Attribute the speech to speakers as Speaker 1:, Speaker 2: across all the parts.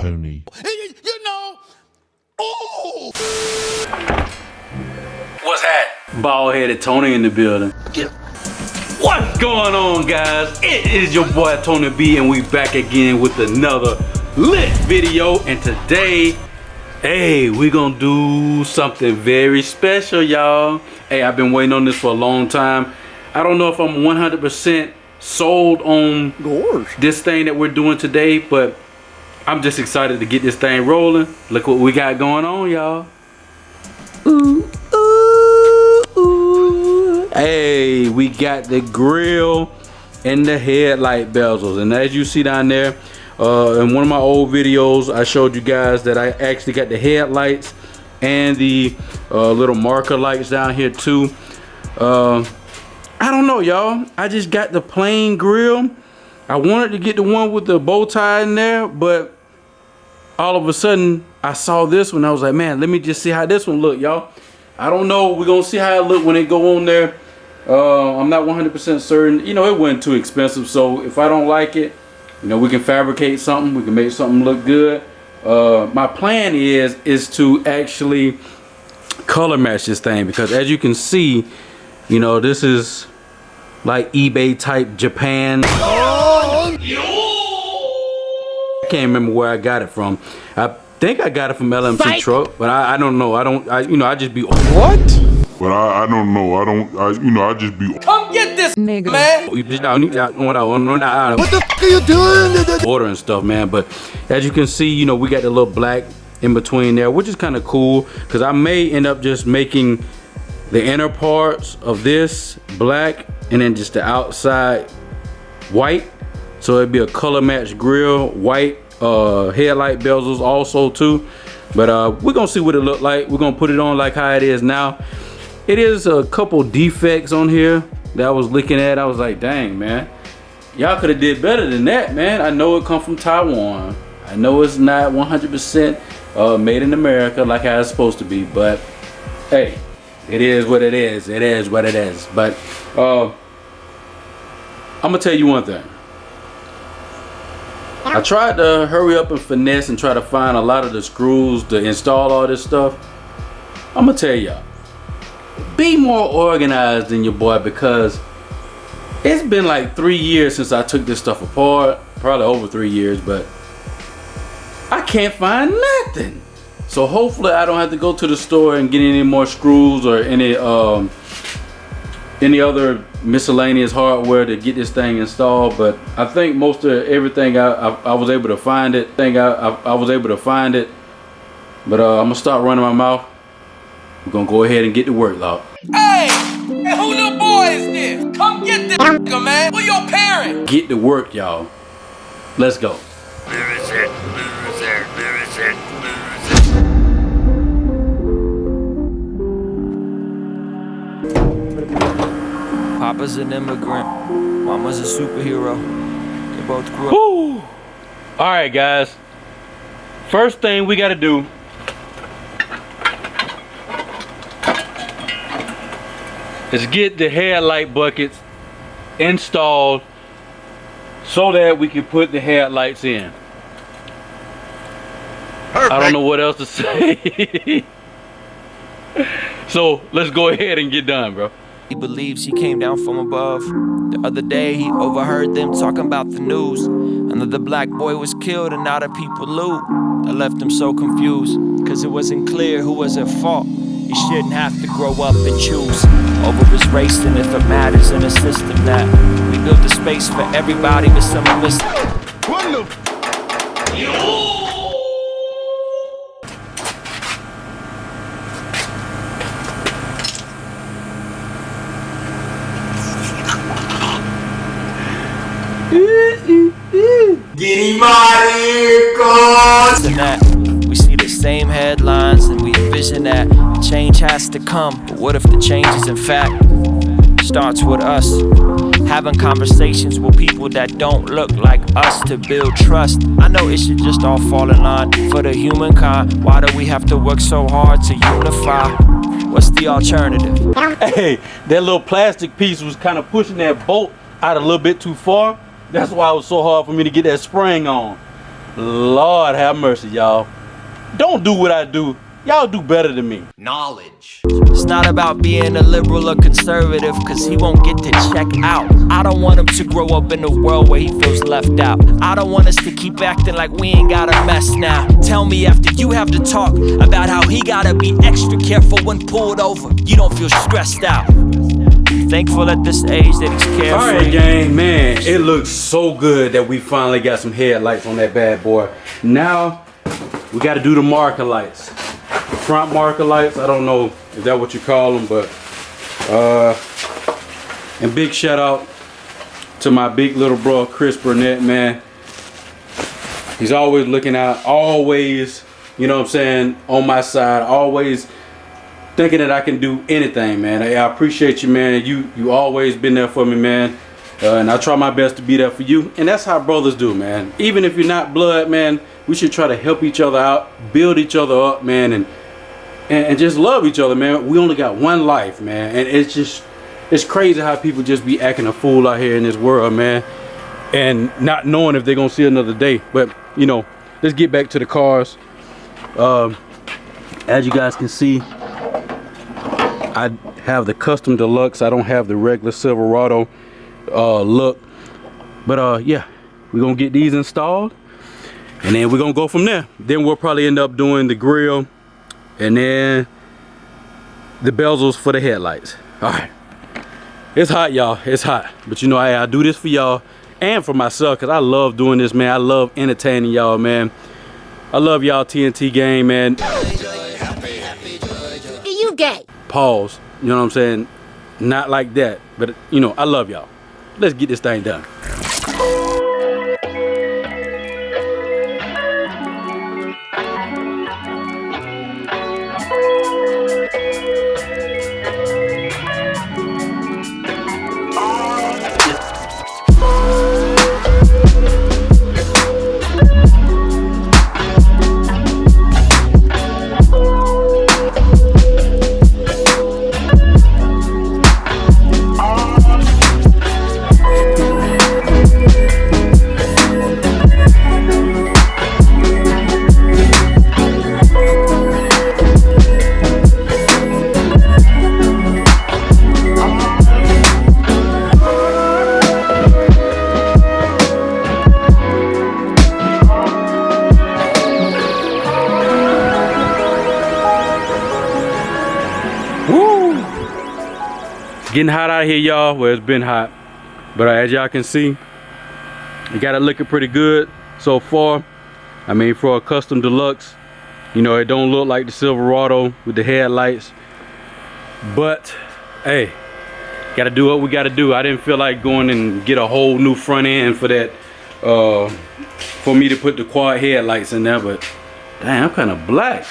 Speaker 1: Tony.
Speaker 2: You know, oh!
Speaker 3: What's happening? Bald-headed Tony in the building. What's going on, guys? It is your boy Tony B, and we back again with another lit video. And today, hey, we gonna do something very special, y'all. Hey, I've been waiting on this for a long time. I don't know if I'm 100% sold on this thing that we're doing today, but I'm just excited to get this thing rolling. Look what we got going on, y'all. Ooh, ooh, ooh. Hey, we got the grill and the headlight bezels, and as you see down there, in one of my old videos, I showed you guys that I actually got the headlights and the little marker lights down here too. I don't know, y'all. I just got the plain grill. I wanted to get the one with the bow tie in there, but all of a sudden I saw this one. I was like, man, let me just see how this one look, y'all. I don't know. We're gonna see how it look when it go on there. I'm not 100% certain. You know, it wasn't too expensive, so if I don't like it, you know, we can fabricate something. We can make something look good. My plan is to actually color match this thing, because as you can see, you know, this is like eBay type Japan. I can't remember where I got it from. I think I got it from LMC Truck, but I don't know. I just be what?
Speaker 1: But I don't know. I just be.
Speaker 3: Come get this nigga, man.
Speaker 2: What the f are you doing?
Speaker 3: Ordering stuff, man. But as you can see, you know, we got the little black in between there, which is kind of cool, because I may end up just making the inner parts of this black and then just the outside white, so it'd be a color match grill, white headlight bezels also too. But we're gonna see what it look like. We're gonna put it on like how it is now. It is a couple defects on here that I was looking at. I was like, dang, man, y'all could have did better than that, man. I know it come from Taiwan. I know it's not 100% made in America like how it's supposed to be, but hey, it is what it is. It is what it is. But I'm gonna tell you one thing. I tried to hurry up and finesse and try to find a lot of the screws to install all this stuff. I'm gonna tell y'all, be more organized than your boy, because it's been like 3 years since I took this stuff apart. Probably over 3 years, but I can't find nothing. So hopefully I don't have to go to the store and get any more screws or any other miscellaneous hardware to get this thing installed. But I think most of everything I was able to find it. I was able to find it. But I'm gonna start running my mouth. We're gonna go ahead and get to work, y'all.
Speaker 4: Hey, who little boy is this? Come get this nigga, man. Who your parent?
Speaker 3: Get to work, y'all. Let's go.
Speaker 5: Where is it? Where is it? Where is it?
Speaker 6: Papa's an immigrant, Mama's a superhero. They both grew up.
Speaker 3: Woo! All right, guys. First thing we gotta do is get the headlight buckets installed so that we can put the headlights in. Perfect. I don't know what else to say. So let's go ahead and get done, bro.
Speaker 6: He believes he came down from above. The other day he overheard them talking about the news. Another black boy was killed and now the people loot. That left him so confused, cause it wasn't clear who was at fault. He shouldn't have to grow up and choose over his race, and if it matters in a system that we built a space for everybody, but some are missing.
Speaker 4: Get him out of here, cuz!
Speaker 6: We see the same headlines and we envision that change has to come. But what if the change is in fact starts with us? Having conversations with people that don't look like us to build trust. I know it should just all fall in line for the humankind. Why do we have to work so hard to unify? What's the alternative?
Speaker 3: Hey, that little plastic piece was kind of pushing that bolt out a little bit too far. That's why it was so hard for me to get that spring on. Lord have mercy, y'all. Don't do what I do. Y'all do better than me.
Speaker 4: Knowledge.
Speaker 6: It's not about being a liberal or conservative, cause he won't get to check out. I don't want him to grow up in a world where he feels left out. I don't want us to keep acting like we ain't got a mess now. Tell me after you have to talk about how he gotta be extra careful when pulled over, you don't feel stressed out. Thankful at this age that he's carefree.
Speaker 3: Alright gang, man, it looks so good that we finally got some headlights on that bad boy. Now, we gotta do the marker lights. Front marker lights, I don't know if that's what you call them, but and big shout out to my big little bro Chris Burnett, man. He's always looking out, always, you know what I'm saying, on my side, always thinking that I can do anything, man. I appreciate you, man. You always been there for me, man, and I try my best to be there for you, and that's how brothers do, man. Even if you're not blood, man, we should try to help each other out, build each other up, man, and just love each other, man. We only got one life, man, and it's crazy how people just be acting a fool out here in this world, man, and not knowing if they're gonna see another day. But you know, let's get back to the cars. As you guys can see, I have the custom deluxe. I don't have the regular Silverado look, but yeah, we're gonna get these installed, and then we're gonna go from there. Then we'll probably end up doing the grill and then the bezels for the headlights. All right, it's hot, y'all, it's hot, but you know, I do this for y'all and for myself, because I love doing this, man. I love entertaining y'all, man. I love y'all TNT gang, man.
Speaker 7: You gay.
Speaker 3: Pause, you know what I'm saying? Not like that, but you know, I love y'all. Let's get this thing done. Getting hot out here, y'all. Well, it's been hot, but as y'all can see, you got it looking pretty good so far. I mean, for a custom deluxe, you know, it don't look like the Silverado with the headlights, but hey, gotta do what we gotta do. I didn't feel like going and get a whole new front end for that, for me to put the quad headlights in there, but damn, I'm kind of black.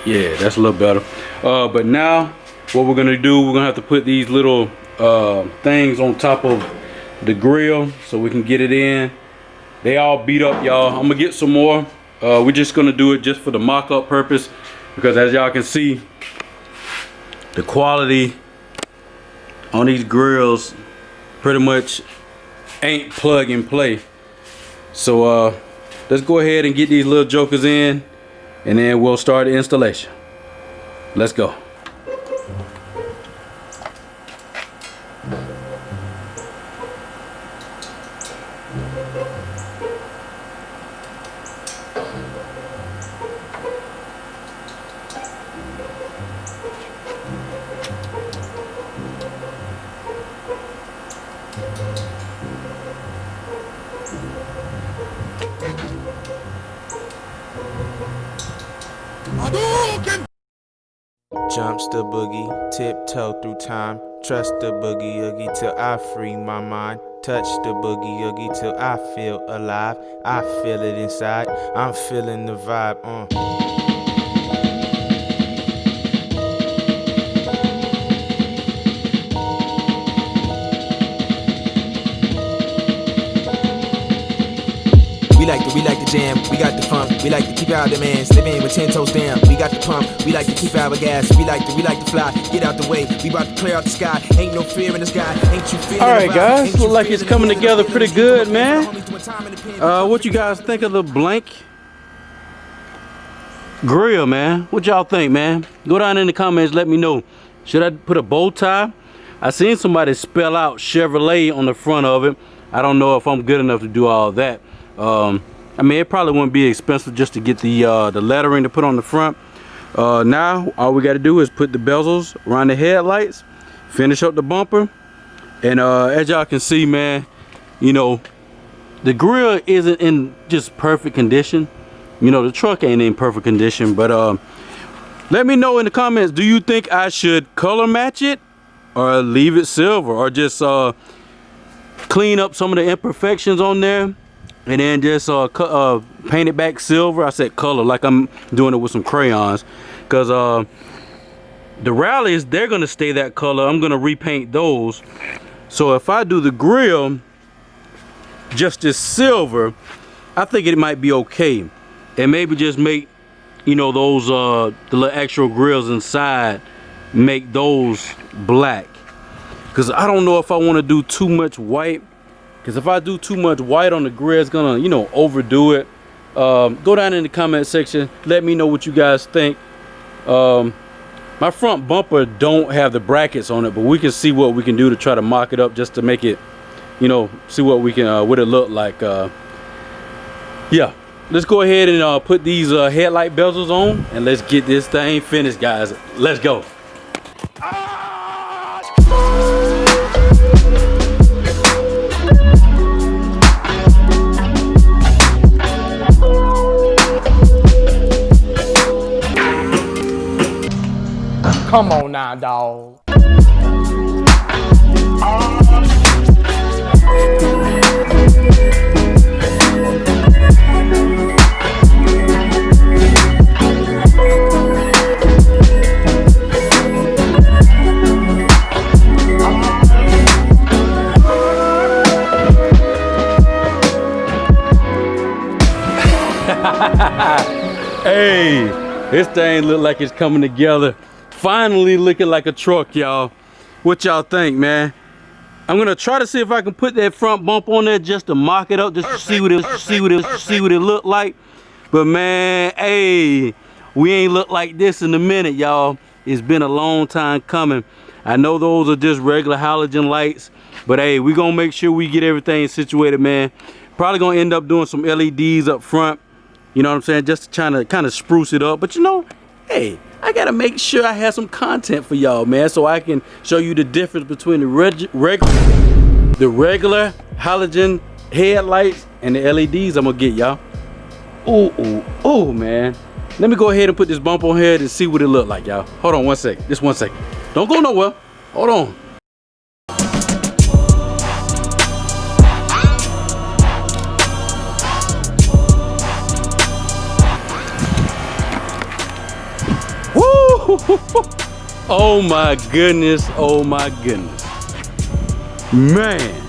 Speaker 3: Yeah, that's a little better. But now what we're gonna do, we're gonna have to put these little things on top of the grill so we can get it in. They all beat up, y'all. I'm gonna get some more. We're just gonna do it just for the mock-up purpose, because as y'all can see, the quality on these grills pretty much ain't plug and play. So let's go ahead and get these little jokers in, and then we'll start the installation. Let's go.
Speaker 8: Jumps the boogie, tiptoe through time. Trust the boogie oogie till I free my mind. Touch the boogie oogie till I feel alive. I feel it inside, I'm feeling the vibe. We like the jam, we got the funk. We like to keep our demands, living with 10 toes down. We got the pump, we like to keep our gas. We like to fly, get out the way. We about to clear out the sky. Ain't no fear in the sky. Ain't you feeling?
Speaker 3: All right, guys, look like it's coming together pretty good, man. What you guys think of the blank grill, man? What y'all think, man? Go down in the comments, let me know. Should I put a bow tie? I seen somebody spell out Chevrolet on the front of it. I don't know if I'm good enough to do all that. I mean, it probably wouldn't be expensive just to get the lettering to put on the front. Now all we got to do is put the bezels around the headlights, finish up the bumper, and as y'all can see, man, you know, the grill isn't in just perfect condition. You know, the truck ain't in perfect condition, but let me know in the comments, do you think I should color match it or leave it silver, or just clean up some of the imperfections on there and then just paint it back silver? I said color like I'm doing it with some crayons, because the rallies, they're gonna stay that color. I'm gonna repaint those. So if I do the grill just as silver, I think it might be okay. And maybe just make, you know, those the little extra grills inside, make those black, because I don't know if I want to do too much white, because if I do too much white on the grill, it's gonna, you know, overdo it. Go down in the comment section, let me know what you guys think. My front bumper don't have the brackets on it, but we can see what we can do to try to mock it up, just to make it, you know, see what we can what it look like. Yeah, let's go ahead and put these headlight bezels on, and let's get this thing finished, guys. Let's go.
Speaker 7: Come on now, dawg.
Speaker 3: Hey, this thing look like it's coming together. Finally looking like a truck, y'all. What y'all think, man? I'm gonna try to see if I can put that front bump on there just to mock it up, just to see what it look like. But man, hey, we ain't look like this in a minute, y'all. It's been a long time coming. I know those are just regular halogen lights, but hey, we gonna make sure we get everything situated, man. Probably gonna end up doing some LEDs up front, you know what I'm saying, just to kind of spruce it up. But you know, hey, I gotta make sure I have some content for y'all, man, so I can show you the difference between the regular halogen headlights and the LEDs I'm gonna get, y'all. Oh, man. Let me go ahead and put this bump on here and see what it look like, y'all. Hold on one second, just 1 second. Don't go nowhere, hold on. Oh my goodness, oh my goodness, man,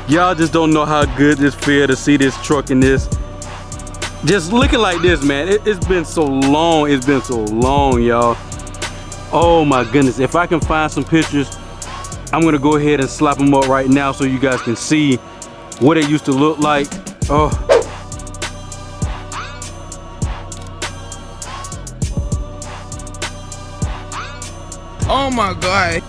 Speaker 3: y'all just don't know how good this feel to see this truck in this just looking like this, man. It's been so long, y'all. Oh my goodness, if I can find some pictures, I'm gonna go ahead and slap them up right now so you guys can see what it used to look like.
Speaker 7: Oh my God.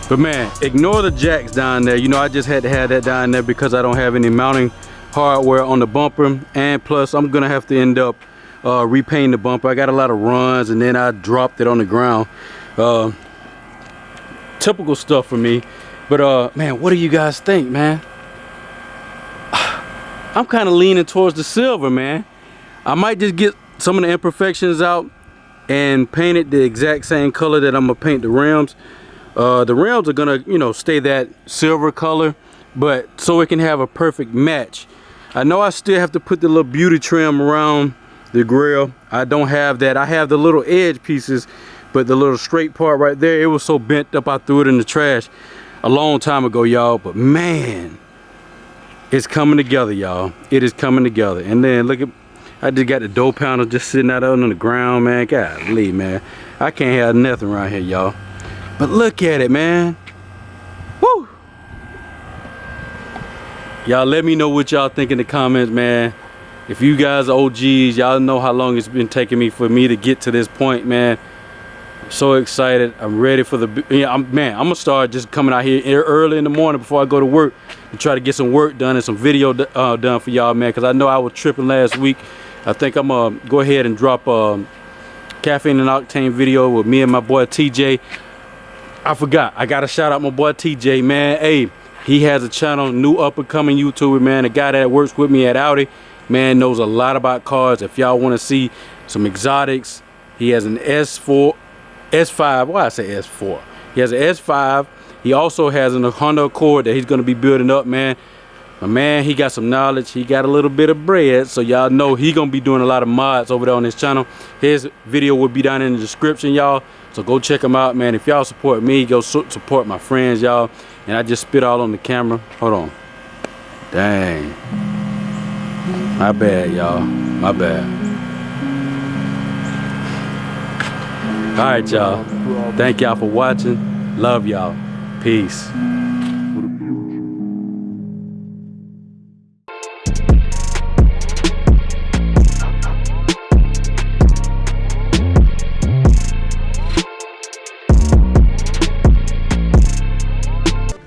Speaker 3: But man, ignore the jacks down there. You know, I just had to have that down there because I don't have any mounting hardware on the bumper, and plus I'm gonna have to end up repainting the bumper. I got a lot of runs and then I dropped it on the ground. Typical stuff for me. But man, what do you guys think, man? I'm kind of leaning towards the silver, man. I might just get some of the imperfections out and paint it the exact same color that I'm gonna paint the rims. The rims are gonna, you know, stay that silver color, but so it can have a perfect match. I know I still have to put the little beauty trim around the grill. I don't have that. I have the little edge pieces, but the little straight part right there, it was so bent up I threw it in the trash. a long time ago, y'all, but man, it's coming together, y'all. It is coming together. And then look at, I just got the door panel just sitting out on the ground, man. Golly, man. I can't have nothing around here, y'all. But look at it, man. Woo! Y'all let me know what y'all think in the comments, man. If you guys are OGs, y'all know how long it's been taking me for me to get to this point, man. I'm so excited. I'm ready for the, I'm gonna start just coming out here early in the morning before I go to work and try to get some work done and some video done for y'all, man, because I know I was tripping last week. I think I'm gonna go ahead and drop a Caffeine and Octane video with me and my boy TJ. I forgot, I gotta shout out my boy TJ, man. Hey, he has a channel, new up and coming YouTuber, man. A guy that works with me at Audi, man, knows a lot about cars. If y'all want to see some exotics, he has an S5. Why I say S4? He has an S5. He also has a Honda Accord that he's gonna be building up, man. My man, he got some knowledge. He got a little bit of bread, so y'all know he gonna be doing a lot of mods over there on his channel. His video will be down in the description, y'all. So go check him out, man. If y'all support me, go support my friends, y'all. And I just spit all on the camera. Hold on. Dang. My bad, y'all. My bad. All right, y'all. Thank y'all for watching. Love y'all. Peace.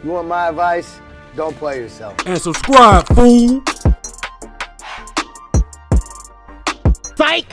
Speaker 9: You want my advice? Don't play yourself.
Speaker 2: And subscribe, fool.
Speaker 9: Psych!